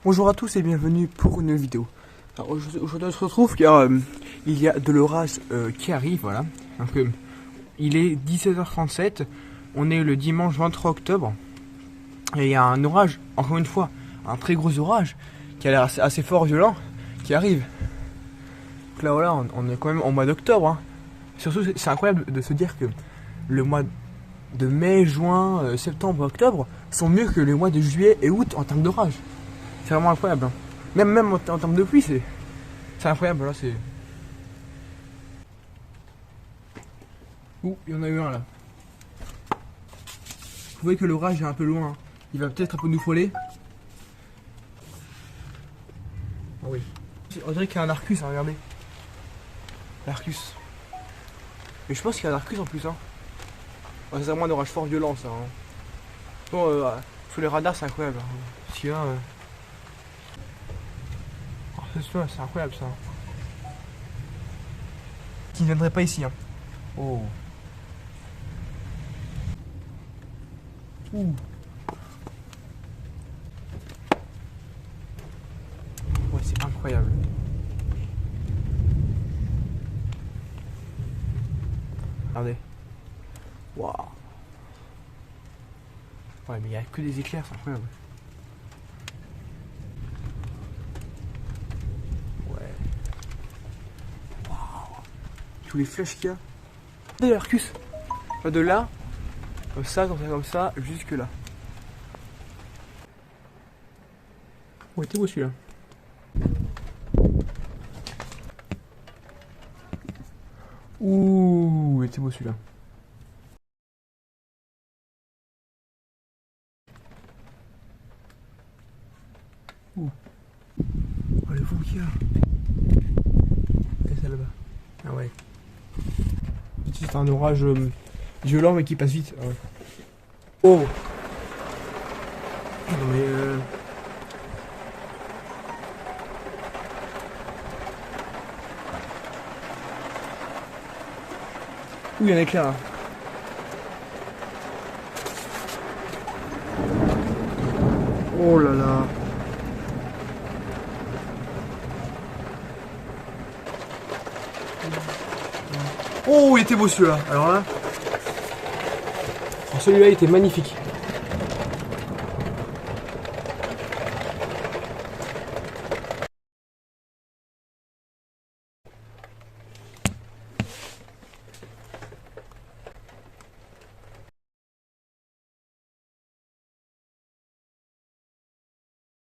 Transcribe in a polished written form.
Bonjour à tous et bienvenue pour une vidéo. Alors aujourd'hui on se retrouve car il y a de l'orage qui arrive, voilà. Donc, il est 17h37, on est le dimanche 23 octobre. Et il y a un orage, encore une fois, un très gros orage qui a l'air assez fort, violent, qui arrive. Donc là voilà, on est quand même en mois d'octobre. Hein. Surtout c'est incroyable de se dire que le mois de mai, juin, septembre, octobre sont mieux que les mois de juillet et août en termes d'orage. C'est vraiment incroyable. Hein. Même en termes de pluie, c'est incroyable. Là, c'est. Ouh, il y en a eu un là. Vous voyez que l'orage est un peu loin. Hein. Il va peut-être un peu nous frôler. Ah oui. On dirait qu'il y a un Arcus, hein, regardez. L'Arcus. Mais je pense qu'il y a un Arcus en plus. Hein. Ouais, c'est vraiment un orage fort violent ça. Hein. Bon, sous les radars, c'est incroyable. Hein. Parce qu'il y a. C'est incroyable ça. Qui ne viendrait pas ici. Hein. Oh. Ouh. Ouais, c'est incroyable. Regardez. Waouh. Ouais, mais il n'y a que des éclairs, c'est incroyable. Tous les flèches qu'il y a. Regardez l'Arcus. De là, ça, comme ça, jusque là. Oh, il était beau celui-là. Ouh, il était beau celui-là. Ouh. Oh, le fou qu'il y a. Et ça là-bas. Ah ouais. C'est un orage violent mais qui passe vite. Ah ouais. Oh. Non mais Ouh, il y en a un éclair là. Oh là là. Oh, il était beau celui-là. Alors là, celui-là était magnifique.